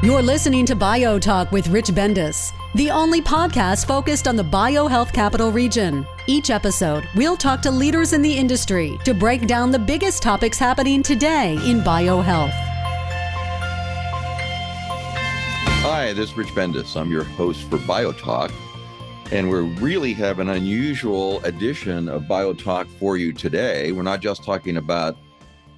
You're listening to BioTalk with Rich Bendis, the only podcast focused on the BioHealth capital region. Each episode, we'll talk to leaders in the industry to break down the biggest topics happening today in BioHealth. Hi, this is Rich Bendis. I'm your host for BioTalk, and we really have an unusual edition of BioTalk for you today. We're not just talking about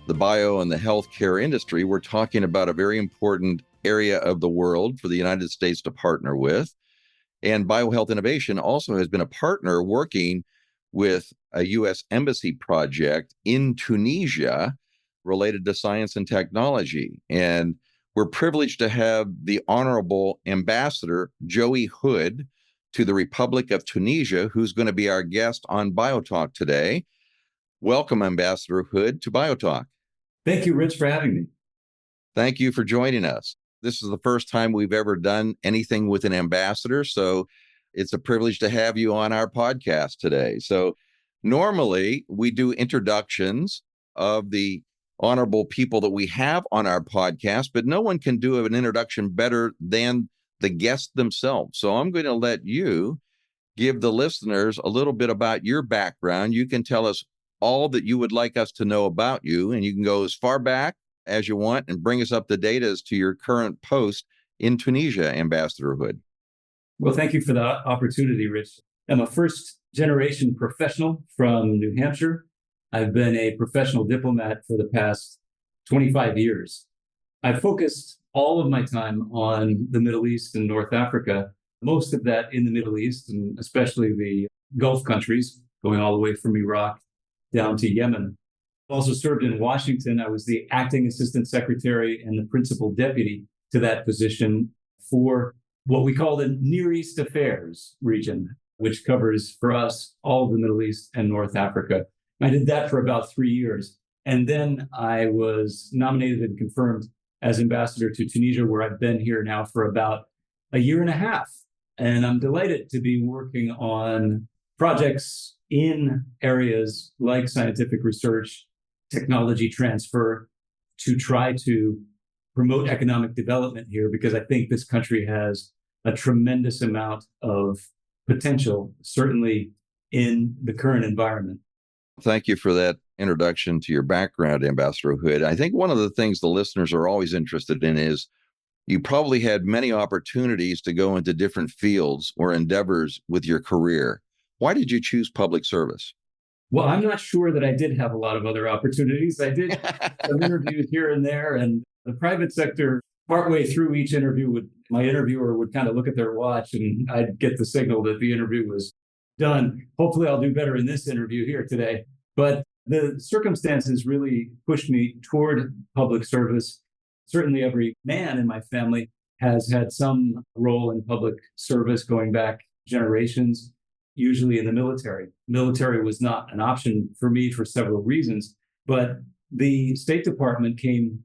the bio and the healthcare industry. We're talking about a very important area of the world for the United States to partner with. And BioHealth Innovation also has been a partner working with a U.S. embassy project in Tunisia related to science and technology. And we're privileged to have the Honorable Ambassador Joey Hood to the Republic of Tunisia, who's going to be our guest on BioTalk today. Welcome, Ambassador Hood, to BioTalk. Thank you, Rich, for having me. Thank you for joining us. This is the first time we've ever done anything with an ambassador, so it's a privilege to have you on our podcast today. So normally we do introductions of the honorable people that we have on our podcast, but no one can do an introduction better than the guests themselves. So I'm going to let you give the listeners a little bit about your background. You can tell us all that you would like us to know about you, and you can go as far back as you want and bring us up to date as to your current post in Tunisia, Ambassador Hood. Well, thank you for the opportunity, Rich. I'm a first-generation professional from New Hampshire. I've been a professional diplomat for the past 25 years. I've focused all of my time on the Middle East and North Africa, most of that in the Middle East, and especially the Gulf countries, going all the way from Iraq down to Yemen. Also served in Washington. I was the acting assistant secretary and the principal deputy to that position for what we call the Near East Affairs region, which covers for us all of the Middle East and North Africa. I did that for about 3 years. And then I was nominated and confirmed as ambassador to Tunisia, where I've been here now for about a year and a half. And I'm delighted to be working on projects in areas like scientific research, technology transfer, to try to promote economic development here, because I think this country has a tremendous amount of potential, certainly in the current environment. Thank you for that introduction to your background, Ambassador Hood. I think one of the things the listeners are always interested in is you probably had many opportunities to go into different fields or endeavors with your career. Why did you choose public service? Well, I'm not sure that I did have a lot of other opportunities. I did some interviews here and there, and the private sector, partway through each interview, my interviewer would kind of look at their watch and I'd get the signal that the interview was done. Hopefully I'll do better in this interview here today. But the circumstances really pushed me toward public service. Certainly every man in my family has had some role in public service going back generations, usually in the military. Military was not an option for me for several reasons, but the State Department came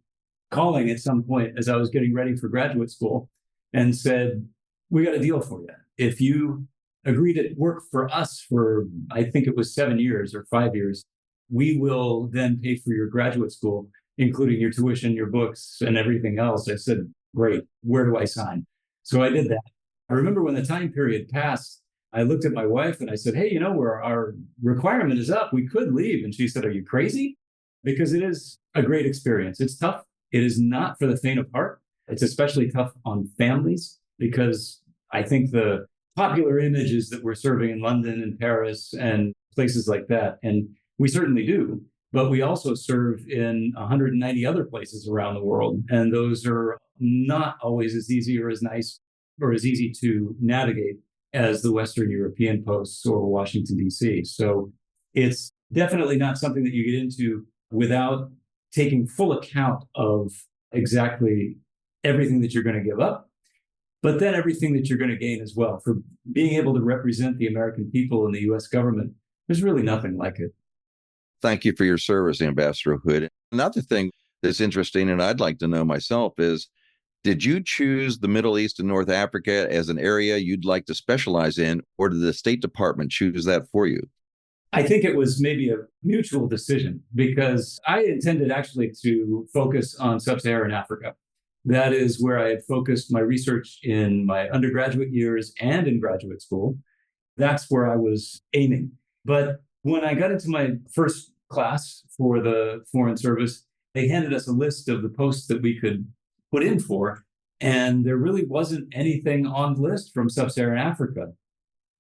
calling at some point as I was getting ready for graduate school and said, we got a deal for you. If you agree to work for us for, I think it was 7 years or 5 years, we will then pay for your graduate school, including your tuition, your books, and everything else. I said, great, where do I sign? So I did that. I remember when the time period passed, I looked at my wife and I said, hey, our requirement is up. We could leave. And she said, are you crazy? Because it is a great experience. It's tough. It is not for the faint of heart. It's especially tough on families because I think the popular image is that we're serving in London and Paris and places like that. And we certainly do. But we also serve in 190 other places around the world. And those are not always as easy or as nice or as easy to navigate as the Western European posts or Washington, D.C. So it's definitely not something that you get into without taking full account of exactly everything that you're going to give up, but then everything that you're going to gain as well. For being able to represent the American people and the U.S. government, there's really nothing like it. Thank you for your service, Ambassador Hood. Another thing that's interesting, and I'd like to know myself, is did you choose the Middle East and North Africa as an area you'd like to specialize in, or did the State Department choose that for you? I think it was maybe a mutual decision because I intended actually to focus on sub-Saharan Africa. That is where I had focused my research in my undergraduate years and in graduate school. That's where I was aiming. But when I got into my first class for the Foreign Service, they handed us a list of the posts that we could put in for. And there really wasn't anything on the list from sub-Saharan Africa.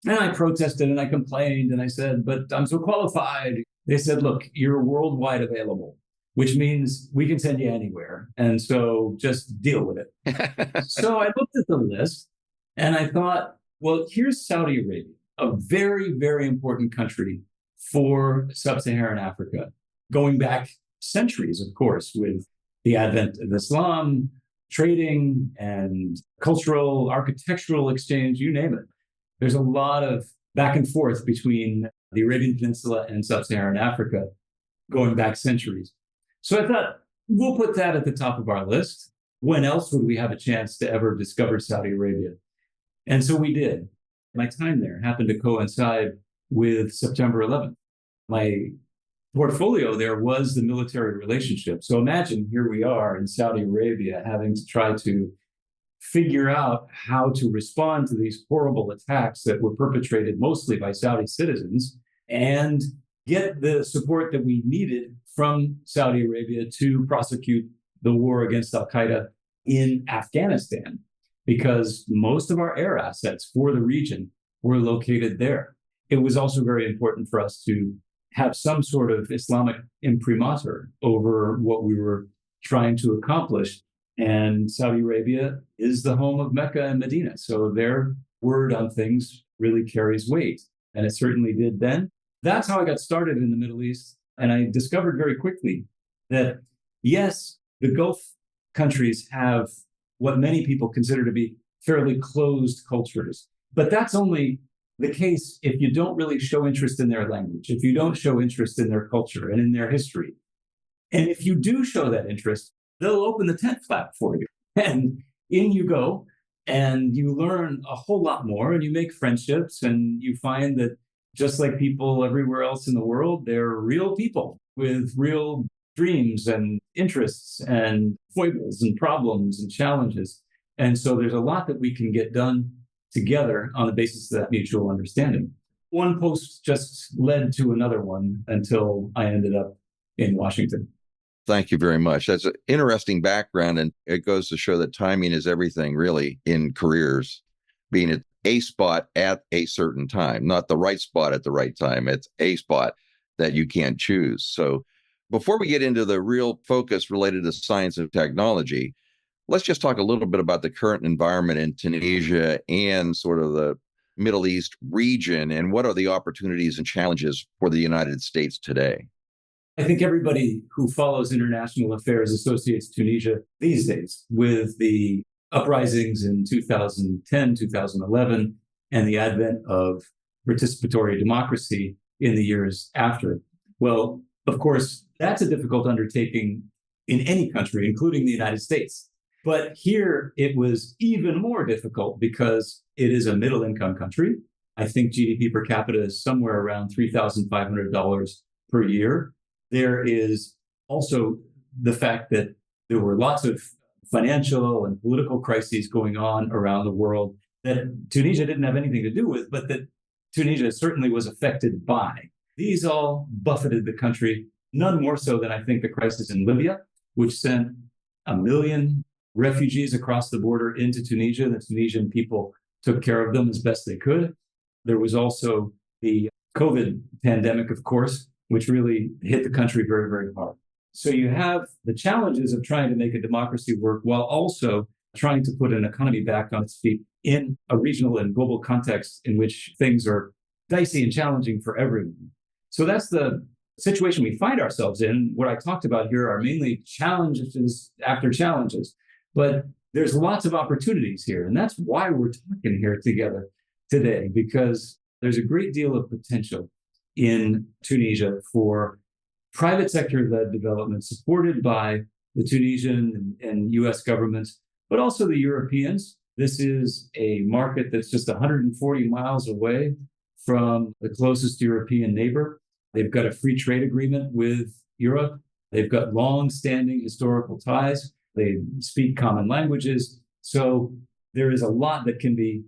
And I protested and I complained and I said, but I'm so qualified. They said, look, you're worldwide available, which means we can send you anywhere. And so just deal with it. So I looked at the list and I thought, well, here's Saudi Arabia, a very, very important country for sub-Saharan Africa, going back centuries, of course, with the advent of Islam, trading and cultural, architectural exchange, you name it. There's a lot of back and forth between the Arabian Peninsula and sub-Saharan Africa going back centuries. So I thought, we'll put that at the top of our list. When else would we have a chance to ever discover Saudi Arabia? And so we did. My time there happened to coincide with September 11th. My portfolio there was the military relationship. So imagine here we are in Saudi Arabia having to try to figure out how to respond to these horrible attacks that were perpetrated mostly by Saudi citizens and get the support that we needed from Saudi Arabia to prosecute the war against al-Qaeda in Afghanistan, because most of our air assets for the region were located there. It was also very important for us to have some sort of Islamic imprimatur over what we were trying to accomplish. And Saudi Arabia is the home of Mecca and Medina. So their word on things really carries weight. And it certainly did then. That's how I got started in the Middle East. And I discovered very quickly that, yes, the Gulf countries have what many people consider to be fairly closed cultures. But that's only the case if you don't really show interest in their language, if you don't show interest in their culture and in their history. And if you do show that interest, they'll open the tent flap for you. And in you go, and you learn a whole lot more, and you make friendships, and you find that just like people everywhere else in the world, they're real people with real dreams and interests and foibles and problems and challenges. And so there's a lot that we can get done together on the basis of that mutual understanding. One post just led to another one until I ended up in Washington. Thank you very much. That's an interesting background, and it goes to show that timing is everything, really, in careers. Being at a spot at a certain time, not the right spot at the right time. It's a spot that you can't choose. So before we get into the real focus related to science and technology, let's just talk a little bit about the current environment in Tunisia and sort of the Middle East region, and what are the opportunities and challenges for the United States today? I think everybody who follows international affairs associates Tunisia these days with the uprisings in 2010, 2011, and the advent of participatory democracy in the years after. Well, of course, that's a difficult undertaking in any country, including the United States. But here it was even more difficult because it is a middle-income country. I think GDP per capita is somewhere around $3,500 per year. There is also the fact that there were lots of financial and political crises going on around the world that Tunisia didn't have anything to do with, but that Tunisia certainly was affected by. These all buffeted the country, none more so than I think the crisis in Libya, which sent 1 million refugees across the border into Tunisia. The Tunisian people took care of them as best they could. There was also the COVID pandemic, of course, which really hit the country very, very hard. So you have the challenges of trying to make a democracy work while also trying to put an economy back on its feet in a regional and global context in which things are dicey and challenging for everyone. So that's the situation we find ourselves in. What I talked about here are mainly challenges after challenges, but there's lots of opportunities here. And that's why we're talking here together today, because there's a great deal of potential in Tunisia for private sector-led development supported by the Tunisian and U.S. governments, but also the Europeans. This is a market that's just 140 miles away from the closest European neighbor. They've got a free trade agreement with Europe. They've got long-standing historical ties. They speak common languages. So there is a lot that can be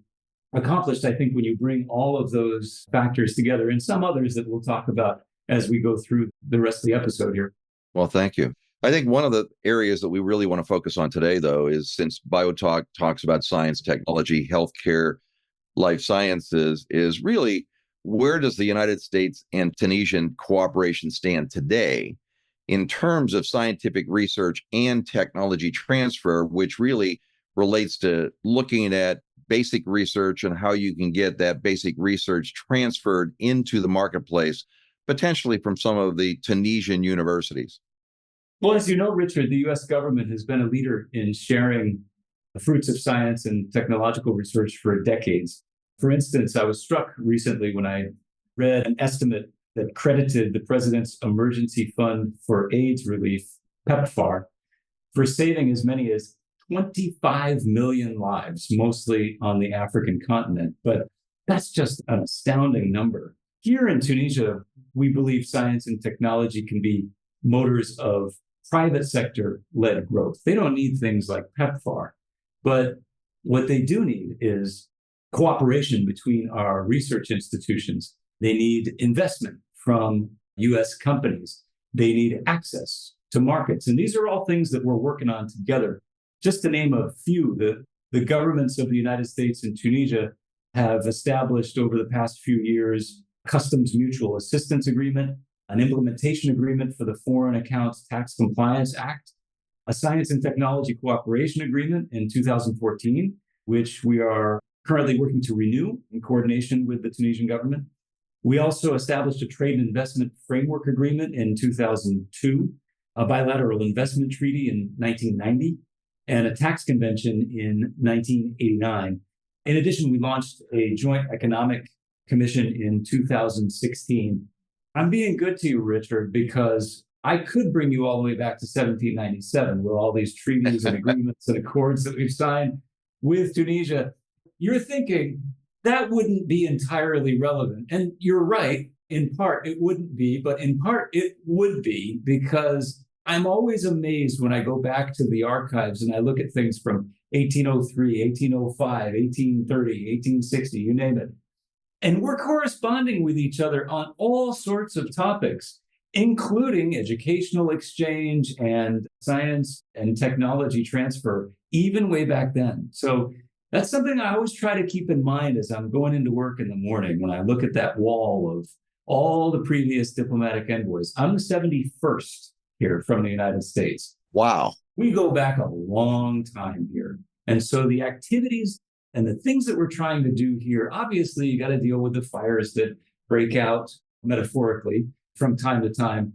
accomplished, I think, when you bring all of those factors together, and some others that we'll talk about as we go through the rest of the episode here. Well, thank you. I think one of the areas that we really want to focus on today, though, is since BioTalk talks about science, technology, healthcare, life sciences, is really where does the United States and Tunisian cooperation stand today in terms of scientific research and technology transfer, which really relates to looking at basic research and how you can get that basic research transferred into the marketplace, potentially from some of the Tunisian universities. Well, as you know, Richard, the U.S. government has been a leader in sharing the fruits of science and technological research for decades. For instance, I was struck recently when I read an estimate that credited the President's Emergency Fund for AIDS Relief, PEPFAR, for saving as many as 25 million lives, mostly on the African continent. But that's just an astounding number. Here in Tunisia, we believe science and technology can be motors of private sector-led growth. They don't need things like PEPFAR, but what they do need is cooperation between our research institutions. They need investment from U.S. companies. They need access to markets. And these are all things that we're working on together. Just to name a few, the governments of the United States and Tunisia have established over the past few years Customs Mutual Assistance Agreement, an implementation agreement for the Foreign Accounts Tax Compliance Act, a Science and Technology Cooperation Agreement in 2014, which we are currently working to renew in coordination with the Tunisian government. We also established a Trade and Investment Framework Agreement in 2002, a bilateral investment treaty in 1990, and a tax convention in 1989. In addition, we launched a joint economic commission in 2016. I'm being good to you, Richard, because I could bring you all the way back to 1797 with all these treaties and agreements and accords that we've signed with Tunisia. You're thinking that wouldn't be entirely relevant. And you're right. In part, it wouldn't be, but in part, it would be, because I'm always amazed when I go back to the archives and I look at things from 1803, 1805, 1830, 1860, you name it. And we're corresponding with each other on all sorts of topics, including educational exchange and science and technology transfer, even way back then. So that's something I always try to keep in mind as I'm going into work in the morning when I look at that wall of all the previous diplomatic envoys. I'm the 71st here from the United States. Wow. We go back a long time here. And so the activities and the things that we're trying to do here, obviously, you got to deal with the fires that break out metaphorically from time to time.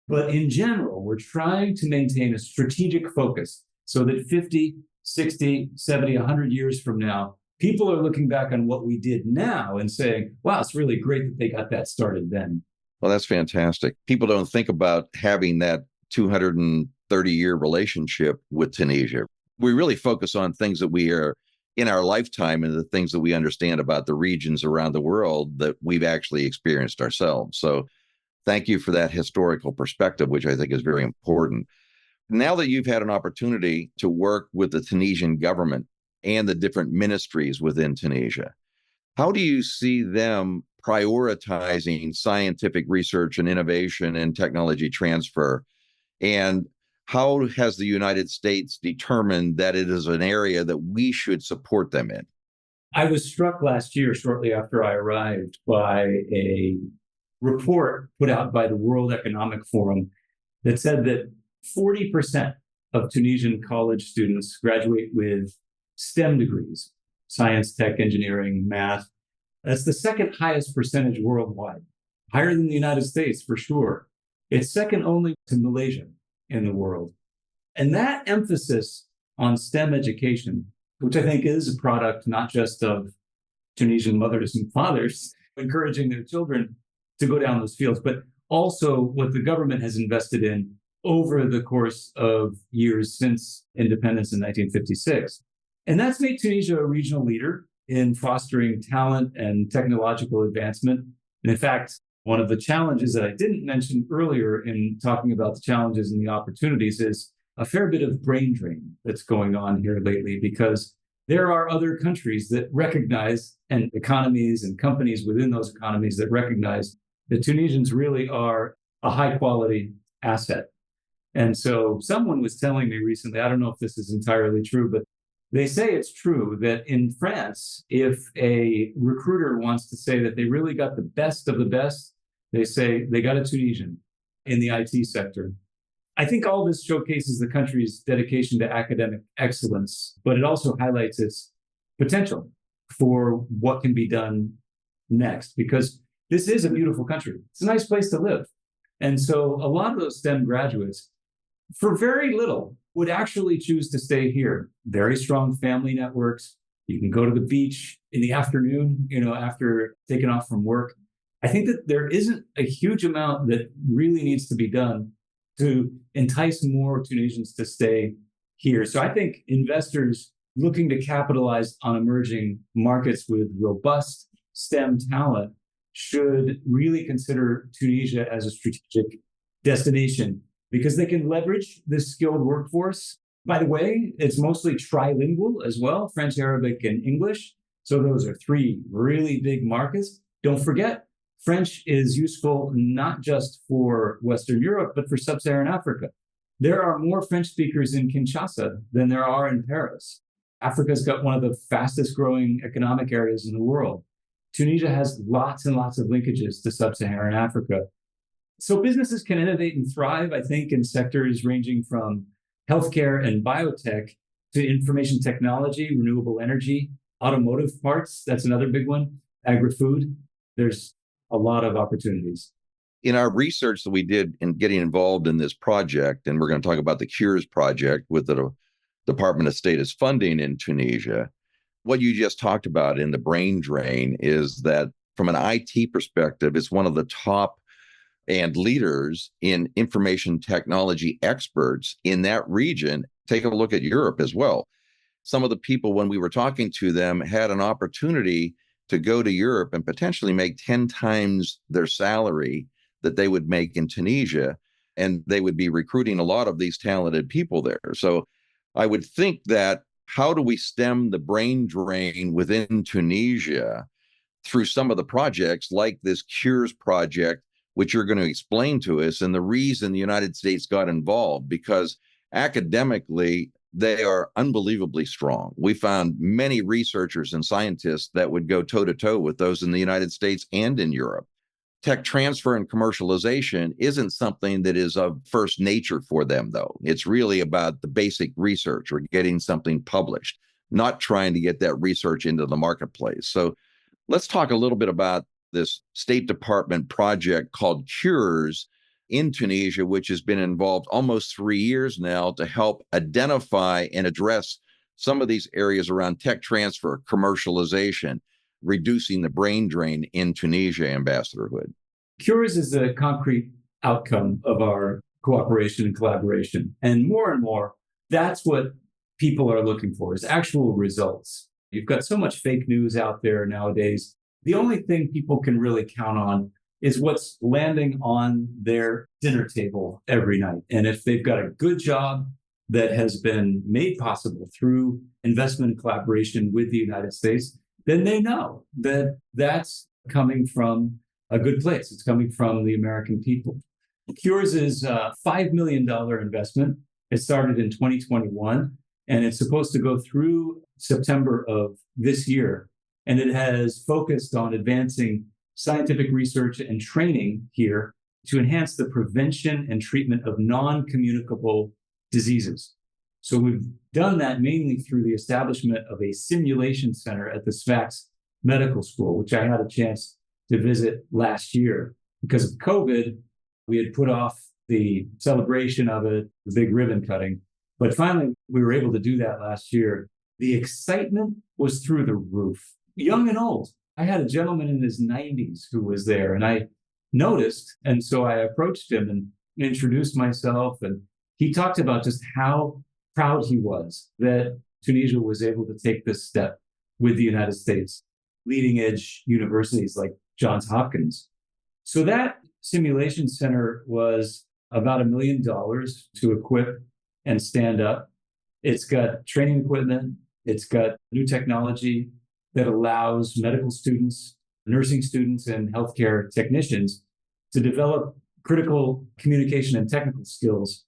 But in general, we're trying to maintain a strategic focus so that 50, 60, 70, 100 years from now, people are looking back on what we did now and saying, wow, it's really great that they got that started then. Well, that's fantastic. People don't think about having that 230-year relationship with Tunisia. We really focus on things that we are in our lifetime and the things that we understand about the regions around the world that we've actually experienced ourselves. So thank you for that historical perspective, which I think is very important. Now that you've had an opportunity to work with the Tunisian government and the different ministries within Tunisia, how do you see them prioritizing scientific research and innovation and technology transfer? And how has the United States determined that it is an area that we should support them in? I was struck last year, shortly after I arrived, by a report put out by the World Economic Forum that said that 40% of Tunisian college students graduate with STEM degrees, science, tech, engineering, math. That's the second highest percentage worldwide, higher than the United States for sure. It's second only to Malaysia in the world. And that emphasis on STEM education, which I think is a product not just of Tunisian mothers and fathers encouraging their children to go down those fields, but also what the government has invested in over the course of years since independence in 1956. And that's made Tunisia a regional leader in fostering talent and technological advancement. And in fact, one of the challenges that I didn't mention earlier in talking about the challenges and the opportunities is a fair bit of brain drain that's going on here lately, because there are other countries that recognize, and economies and companies within those economies that recognize that Tunisians really are a high quality asset. And so someone was telling me recently, I don't know if this is entirely true, but they say it's true that in France, if a recruiter wants to say that they really got the best of the best, they say they got a Tunisian in the IT sector. I think all this showcases the country's dedication to academic excellence, but it also highlights its potential for what can be done next, because this is a beautiful country. It's a nice place to live. And so a lot of those STEM graduates, for very little, would actually choose to stay here. Very strong family networks. You can go to the beach in the afternoon, after taking off from work. I think that there isn't a huge amount that really needs to be done to entice more Tunisians to stay here. So I think investors looking to capitalize on emerging markets with robust STEM talent should really consider Tunisia as a strategic destination, because they can leverage this skilled workforce. By the way, it's mostly trilingual as well, French, Arabic, and English. So those are three really big markets. Don't forget, French is useful not just for Western Europe, but for Sub-Saharan Africa. There are more French speakers in Kinshasa than there are in Paris. Africa's got one of the fastest growing economic areas in the world. Tunisia has lots and lots of linkages to Sub-Saharan Africa. So businesses can innovate and thrive, I think, in sectors ranging from healthcare and biotech to information technology, renewable energy, automotive parts. That's another big one. Agri-food. There's a lot of opportunities. In our research that we did in getting involved in this project, and we're going to talk about the Cures project with the Department of State is funding in Tunisia, what you just talked about in the brain drain is that from an IT perspective, it's one of the top and leaders in information technology experts in that region. Take a look at Europe as well. Some of the people, when we were talking to them, had an opportunity to go to Europe and potentially make 10 times their salary that they would make in Tunisia. And they would be recruiting a lot of these talented people there. So I would think that how do we stem the brain drain within Tunisia through some of the projects like this Cures project, which you're going to explain to us, and the reason the United States got involved, because academically, they are unbelievably strong. We found many researchers and scientists that would go toe-to-toe with those in the United States and in Europe. Tech transfer and commercialization isn't something that is of first nature for them, though. It's really about the basic research or getting something published, not trying to get that research into the marketplace. So let's talk a little bit about this State Department project called Cures in Tunisia, which has been involved almost 3 years now to help identify and address some of these areas around tech transfer, commercialization, reducing the brain drain in Tunisia, Ambassador Hood. Cures is a concrete outcome of our cooperation and collaboration. And more, that's what people are looking for, is actual results. You've got so much fake news out there nowadays. The only thing people can really count on is what's landing on their dinner table every night. And if they've got a good job that has been made possible through investment and collaboration with the United States, then they know that that's coming from a good place. It's coming from the American people. Cures is a $5 million investment. It started in 2021, and it's supposed to go through September of this year. And it has focused on advancing scientific research and training here to enhance the prevention and treatment of non-communicable diseases. So we've done that mainly through the establishment of a simulation center at the SVAX Medical School, which I had a chance to visit last year. Because of COVID, we had put off the celebration of it, the big ribbon cutting. But finally, we were able to do that last year. The excitement was through the roof, young and old. I had a gentleman in his 90s who was there, and I noticed. And so I approached him and introduced myself. And he talked about just how proud he was that Tunisia was able to take this step with the United States, leading edge universities like Johns Hopkins. So that simulation center was about $1 million to equip and stand up. It's got training equipment. It's got new technology that allows medical students, nursing students, and healthcare technicians to develop critical communication and technical skills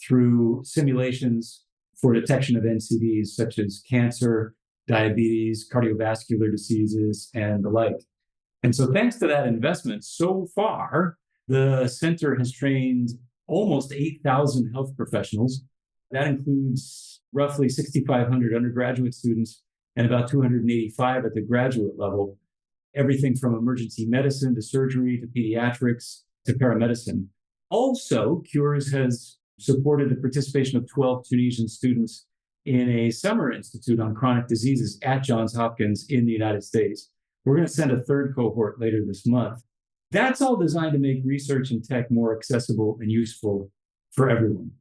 through simulations for detection of NCDs such as cancer, diabetes, cardiovascular diseases, and the like. And so thanks to that investment, so far, the center has trained almost 8,000 health professionals. That includes roughly 6,500 undergraduate students and about 285 at the graduate level, everything from emergency medicine to surgery to pediatrics to paramedicine. Also, Cures has supported the participation of 12 Tunisian students in a summer institute on chronic diseases at Johns Hopkins in the United States. We're going to send a third cohort later this month. That's all designed to make research and tech more accessible and useful for everyone.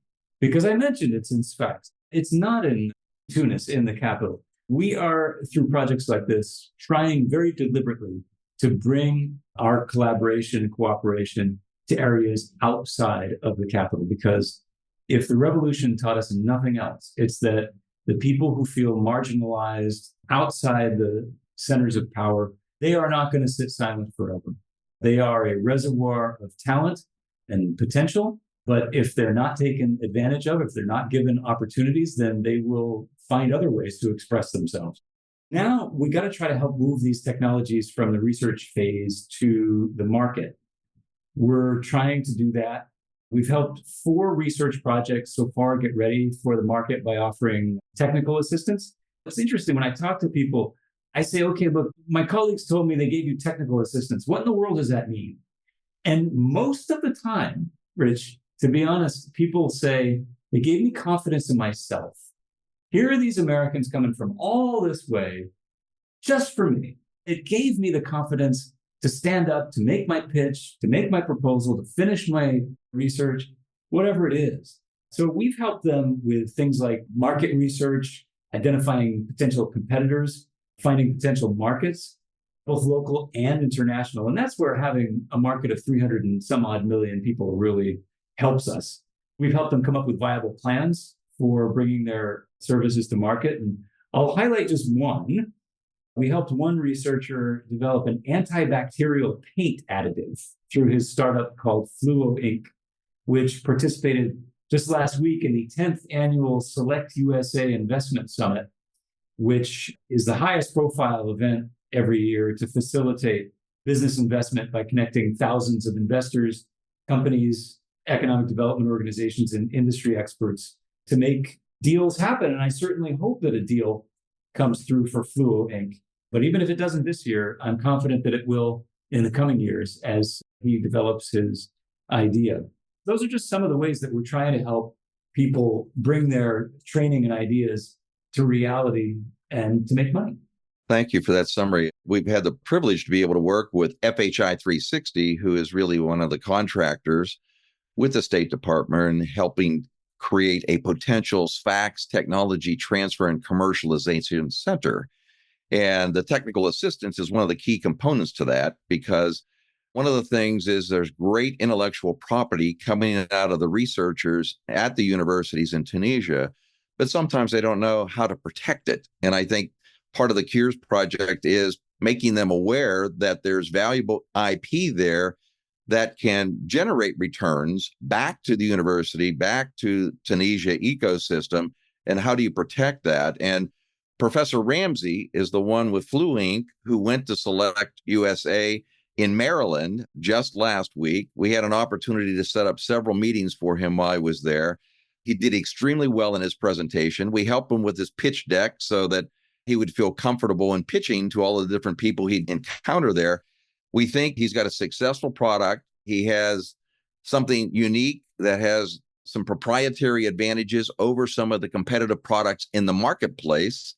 Because I mentioned it's in Sfax. It's not in Tunis, in the capital. We are, through projects like this, trying very deliberately to bring our collaboration and cooperation to areas outside of the capital. Because if the revolution taught us nothing else, it's that the people who feel marginalized outside the centers of power, they are not going to sit silent forever. They are a reservoir of talent and potential, but if they're not taken advantage of, if they're not given opportunities, then they will find other ways to express themselves. Now, we got to try to help move these technologies from the research phase to the market. We're trying to do that. We've helped 4 research projects so far get ready for the market by offering technical assistance. It's interesting when I talk to people, I say, okay, look, my colleagues told me they gave you technical assistance. What in the world does that mean? And most of the time, Rich, to be honest, people say, they gave me confidence in myself. Here are these Americans coming from all this way just for me. It gave me the confidence to stand up, to make my pitch, to make my proposal, to finish my research, whatever it is. So we've helped them with things like market research, identifying potential competitors, finding potential markets, both local and international. And that's where having a market of 300 and some odd million people really helps us. We've helped them come up with viable plans for bringing their services to market. And I'll highlight just one. We helped one researcher develop an antibacterial paint additive through his startup called Fluo Inc., which participated just last week in the 10th annual Select USA Investment Summit, which is the highest profile event every year to facilitate business investment by connecting thousands of investors, companies, economic development organizations, and industry experts to make deals happen. And I certainly hope that a deal comes through for Fluo Inc. But even if it doesn't this year, I'm confident that it will in the coming years as he develops his idea. Those are just some of the ways that we're trying to help people bring their training and ideas to reality and to make money. Thank you for that summary. We've had the privilege to be able to work with FHI 360, who is really one of the contractors with the State Department and helping create a potential Sfax technology transfer and commercialization center. And the technical assistance is one of the key components to that, because one of the things is there's great intellectual property coming out of the researchers at the universities in Tunisia, but sometimes they don't know how to protect it. And I think part of the Cures project is making them aware that there's valuable IP there that can generate returns back to the university, back to Tunisia ecosystem. And how do you protect that? And Professor Ramsey is the one with Flu Inc. who went to Select USA in Maryland just last week. We had an opportunity to set up several meetings for him while I was there. He did extremely well in his presentation. We helped him with his pitch deck so that he would feel comfortable in pitching to all the different people he'd encounter there. We think he's got a successful product. He has something unique that has some proprietary advantages over some of the competitive products in the marketplace.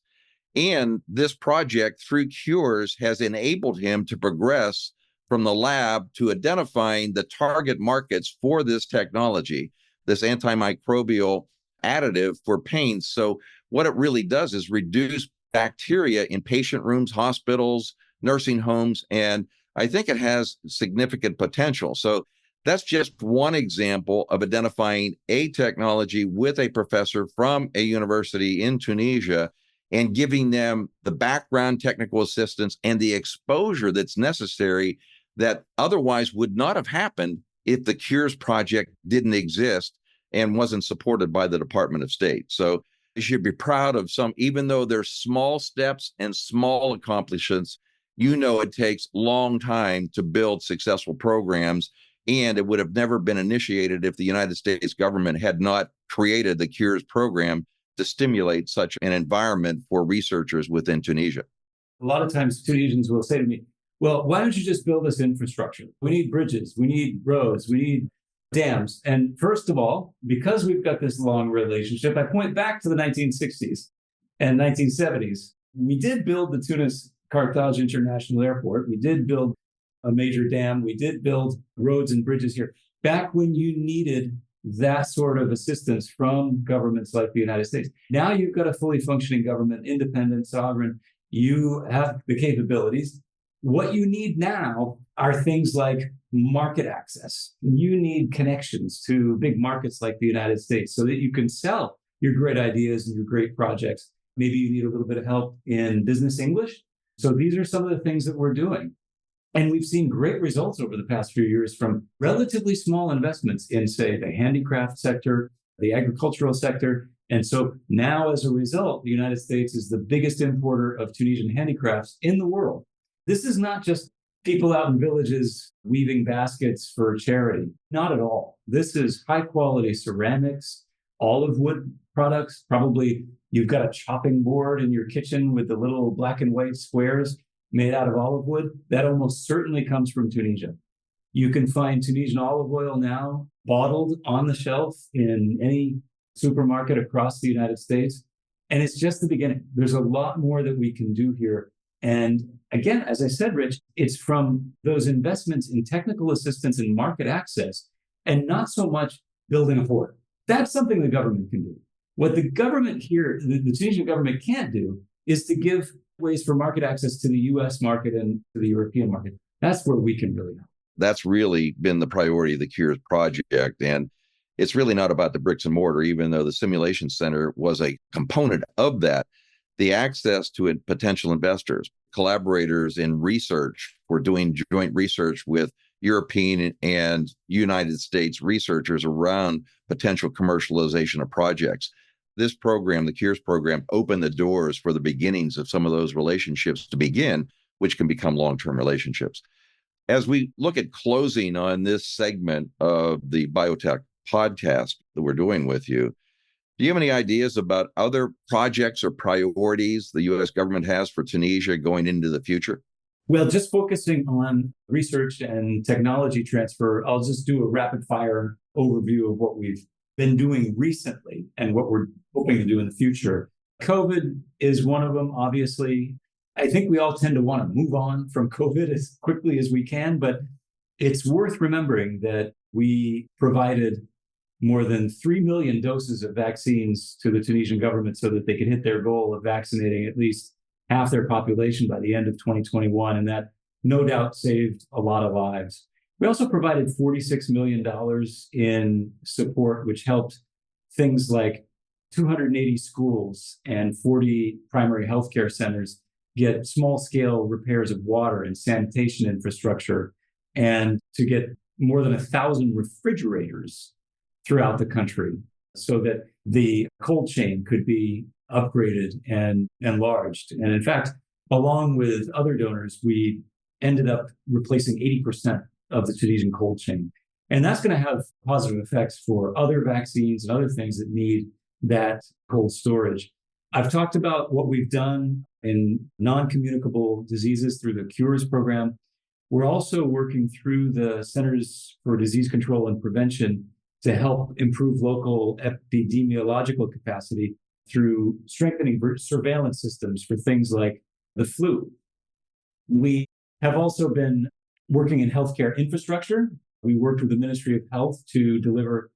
And this project through Cures has enabled him to progress from the lab to identifying the target markets for this technology, this antimicrobial additive for pain. So what it really does is reduce bacteria in patient rooms, hospitals, nursing homes, and I think it has significant potential. So That's just one example of identifying a technology with a professor from a university in Tunisia and giving them the background technical assistance and the exposure that's necessary that otherwise would not have happened if the Cures project didn't exist and wasn't supported by the Department of State. So you should be proud of some, even though there's small steps and small accomplishments, it takes long time to build successful programs. And it would have never been initiated if the United States government had not created the Cures program to stimulate such an environment for researchers within Tunisia. A lot of times Tunisians will say to me, well, why don't you just build this infrastructure? We need bridges, we need roads, we need dams. And first of all, because we've got this long relationship, I point back to the 1960s and 1970s. We did build the Tunis-Carthage International Airport. We did build a major dam. We did build roads and bridges here back when you needed that sort of assistance from governments like the United States. Now you've got a fully functioning government, independent, sovereign. You have the capabilities. What you need now are things like market access. You need connections to big markets like the United States so that you can sell your great ideas and your great projects. Maybe you need a little bit of help in business English. So these are some of the things that we're doing. And we've seen great results over the past few years from relatively small investments in, say, the handicraft sector, the agricultural sector. And so now, as a result, the United States is the biggest importer of Tunisian handicrafts in the world. This is not just people out in villages weaving baskets for charity. Not at all. This is high quality ceramics, olive wood products. Probably you've got a chopping board in your kitchen with the little black and white squares made out of olive wood. That almost certainly comes from Tunisia. You can find Tunisian olive oil now bottled on the shelf in any supermarket across the United States. And it's just the beginning. There's a lot more that we can do here. And again, as I said, Rich, it's from those investments in technical assistance and market access, and not so much building a port. That's something the government can do. What the government here, the Tunisian government can't do, is to give ways for market access to the U.S. market and to the European market. That's where we can really help. That's really been the priority of the Cures project. And it's really not about the bricks and mortar, even though the simulation center was a component of that. The access to potential investors, collaborators in research. We're doing joint research with European and United States researchers around potential commercialization of projects. This program, the Cures program, opened the doors for the beginnings of some of those relationships to begin, which can become long-term relationships. As we look at closing on this segment of the BioTalk podcast that we're doing with you, do you have any ideas about other projects or priorities the U.S. government has for Tunisia going into the future? Well, just focusing on research and technology transfer, I'll just do a rapid fire overview of what we've been doing recently and what we're hoping to do in the future. COVID is one of them, obviously. I think we all tend to want to move on from COVID as quickly as we can, but it's worth remembering that we provided more than 3 million doses of vaccines to the Tunisian government so that they could hit their goal of vaccinating at least half their population by the end of 2021. And that no doubt saved a lot of lives. We also provided $46 million in support, which helped things like 280 schools and 40 primary healthcare centers get small-scale repairs of water and sanitation infrastructure, and to get more than 1,000 refrigerators throughout the country so that the cold chain could be upgraded and enlarged. And in fact, along with other donors, we ended up replacing 80% of the Tunisian cold chain. And that's going to have positive effects for other vaccines and other things that need that cold storage. I've talked about what we've done in non-communicable diseases through the Cures program. We're also working through the Centers for Disease Control and Prevention to help improve local epidemiological capacity through strengthening surveillance systems for things like the flu. We have also been working in healthcare infrastructure. We worked with the Ministry of Health to deliver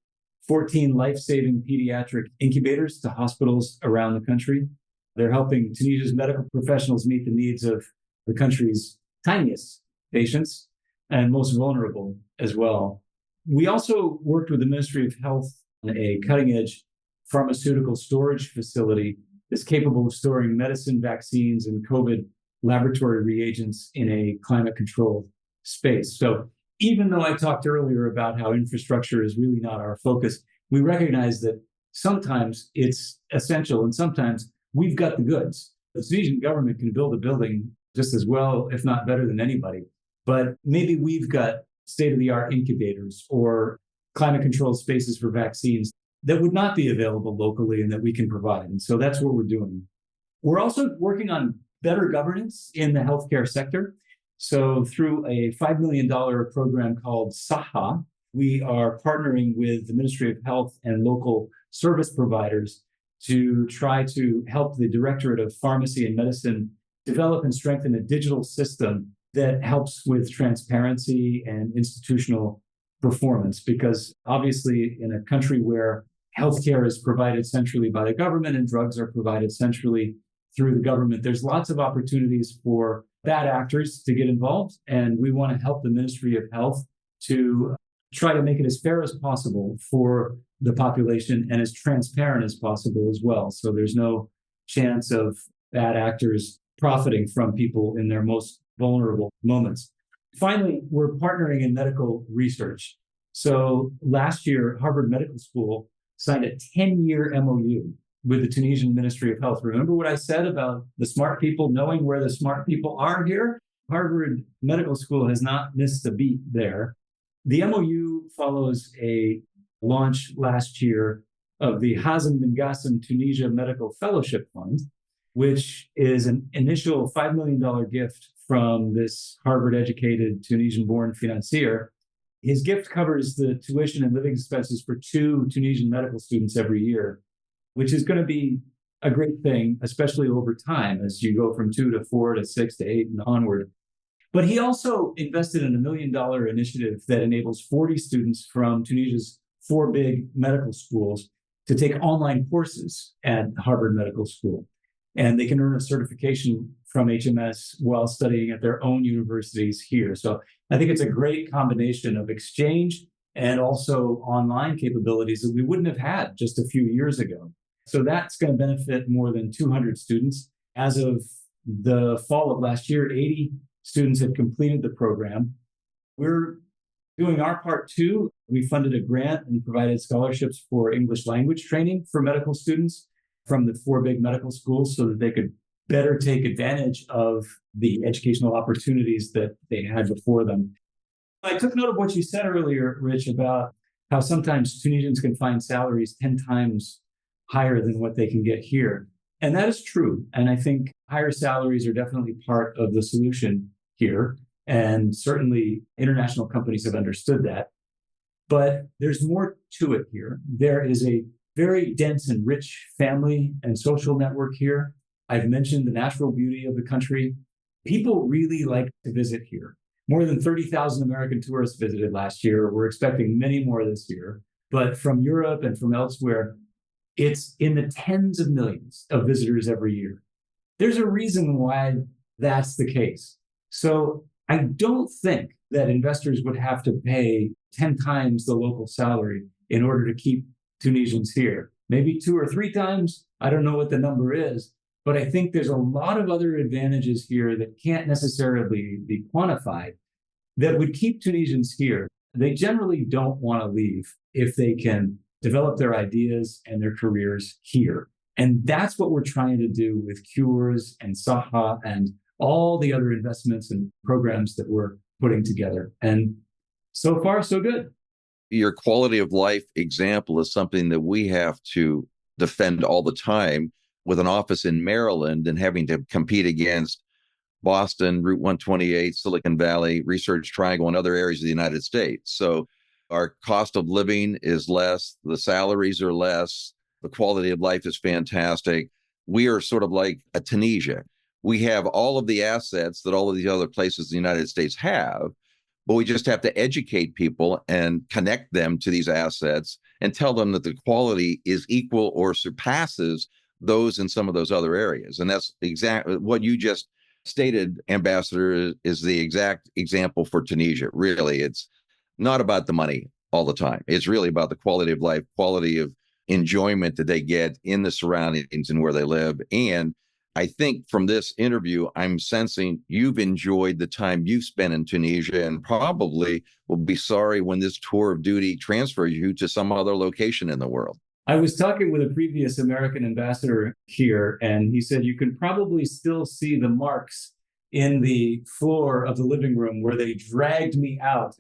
14 life-saving pediatric incubators to hospitals around the country. They're helping Tunisia's medical professionals meet the needs of the country's tiniest patients and most vulnerable as well. We also worked with the Ministry of Health on a cutting-edge pharmaceutical storage facility that's capable of storing medicine, vaccines, and COVID laboratory reagents in a climate-controlled space. So even though I talked earlier about how infrastructure is really not our focus, we recognize that sometimes it's essential and sometimes we've got the goods. The Tunisian government can build a building just as well, if not better than anybody. But maybe we've got state-of-the-art incubators or climate-controlled spaces for vaccines that would not be available locally and that we can provide. And so that's what we're doing. We're also working on better governance in the healthcare sector. So through a $5 million program called SAHA, we are partnering with the Ministry of Health and local service providers to try to help the Directorate of Pharmacy and Medicine develop and strengthen a digital system that helps with transparency and institutional performance. Because obviously, in a country where healthcare is provided centrally by the government and drugs are provided centrally through the government, there's lots of opportunities for bad actors to get involved. And we want to help the Ministry of Health to try to make it as fair as possible for the population and as transparent as possible as well. So there's no chance of bad actors profiting from people in their most vulnerable moments. Finally, we're partnering in medical research. So last year, Harvard Medical School signed a 10-year MOU with the Tunisian Ministry of Health. Remember what I said about the smart people knowing where the smart people are here? Harvard Medical School has not missed a beat there. The MOU follows a launch last year of the Hazem bin Qasim Tunisia Medical Fellowship Fund, which is an initial $5 million gift from this Harvard-educated Tunisian-born financier. His gift covers the tuition and living expenses for 2 Tunisian medical students every year, which is going to be a great thing, especially over time as you go from 2 to 4 to 6 to 8 and onward. But he also invested in $1 million initiative that enables 40 students from Tunisia's 4 big medical schools to take online courses at Harvard Medical School. And they can earn a certification from HMS while studying at their own universities here. So I think it's a great combination of exchange and also online capabilities that we wouldn't have had just a few years ago. So that's going to benefit more than 200 students. As of the fall of last year, 80 students have completed the program. We're doing our part too. We funded a grant and provided scholarships for English language training for medical students from the 4 big medical schools so that they could better take advantage of the educational opportunities that they had before them. I took note of what you said earlier, Rich, about how sometimes Tunisians can find salaries 10 times higher than what they can get here. And that is true. And I think higher salaries are definitely part of the solution here. And certainly international companies have understood that. But there's more to it here. There is a very dense and rich family and social network here. I've mentioned the natural beauty of the country. People really like to visit here. More than 30,000 American tourists visited last year. We're expecting many more this year. But from Europe and from elsewhere, it's in the tens of millions of visitors every year. There's a reason why that's the case. So I don't think that investors would have to pay 10 times the local salary in order to keep Tunisians here. Maybe 2 or 3 times. I don't know what the number is, but I think there's a lot of other advantages here that can't necessarily be quantified that would keep Tunisians here. They generally don't want to leave if they can develop their ideas and their careers here. And that's what we're trying to do with Cures and Saha and all the other investments and programs that we're putting together. And so far, so good. Your quality of life example is something that we have to defend all the time with an office in Maryland and having to compete against Boston, Route 128, Silicon Valley, Research Triangle, and other areas of the United States. So our cost of living is less, the salaries are less, the quality of life is fantastic. We are sort of like a Tunisia. We have all of the assets that all of these other places in the United States have, but we just have to educate people and connect them to these assets and tell them that the quality is equal or surpasses those in some of those other areas. And that's exactly what you just stated, Ambassador, is the exact example for Tunisia. Really, it's not about the money. all the time. It's really about the quality of life, quality of enjoyment that they get in the surroundings and where they live. And I think from this interview, I'm sensing you've enjoyed the time you've spent in Tunisia and probably will be sorry when this tour of duty transfers you to some other location in the world. I was talking with a previous American ambassador here, and he said you can probably still see the marks in the floor of the living room where they dragged me out.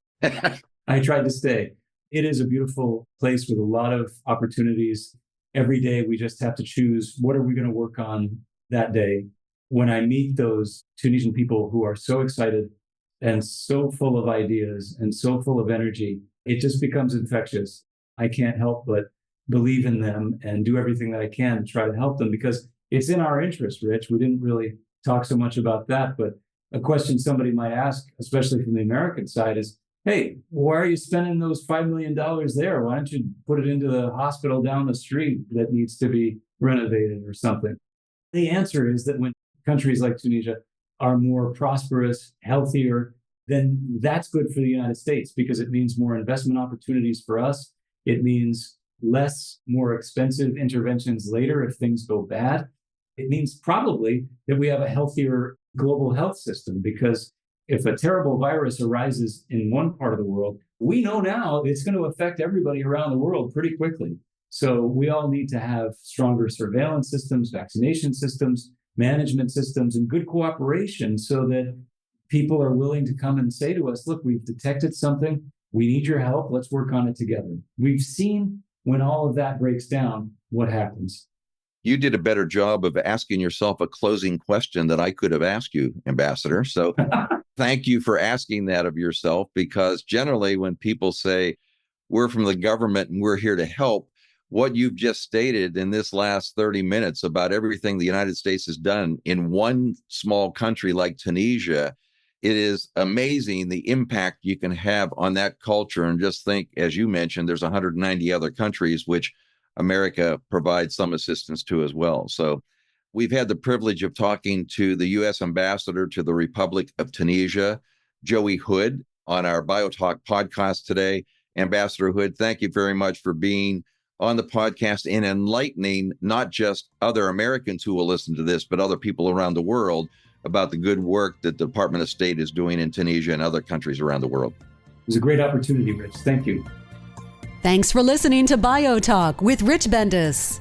I tried to stay. It is a beautiful place with a lot of opportunities. Every day we just have to choose, what are we going to work on that day? When I meet those Tunisian people who are so excited and so full of ideas and so full of energy, it just becomes infectious. I can't help but believe in them and do everything that I can to try to help them, because it's in our interest, Rich. We didn't really talk so much about that, but a question somebody might ask, especially from the American side, is, hey, why are you spending those $5 million there? Why don't you put it into the hospital down the street that needs to be renovated or something? The answer is that when countries like Tunisia are more prosperous, healthier, then that's good for the United States, because it means more investment opportunities for us. It means less, more expensive interventions later if things go bad. It means probably that we have a healthier global health system, because if a terrible virus arises in one part of the world, we know now it's going to affect everybody around the world pretty quickly. So we all need to have stronger surveillance systems, vaccination systems, management systems, and good cooperation so that people are willing to come and say to us, look, we've detected something. We need your help. Let's work on it together. We've seen when all of that breaks down, what happens. You did a better job of asking yourself a closing question that I could have asked you, Ambassador. So thank you for asking that of yourself, because generally when people say, we're from the government and we're here to help, what you've just stated in this last 30 minutes about everything the United States has done in one small country like Tunisia, it is amazing the impact you can have on that culture. And just think, as you mentioned, there's 190 other countries which America provides some assistance to as well. So we've had the privilege of talking to the U.S. ambassador to the Republic of Tunisia, Joey Hood, on our BioTalk podcast today. Ambassador Hood, thank you very much for being on the podcast and enlightening not just other Americans who will listen to this, but other people around the world about the good work that the Department of State is doing in Tunisia and other countries around the world. It was a great opportunity, Rich. Thank you. Thanks for listening to BioTalk with Rich Bendis.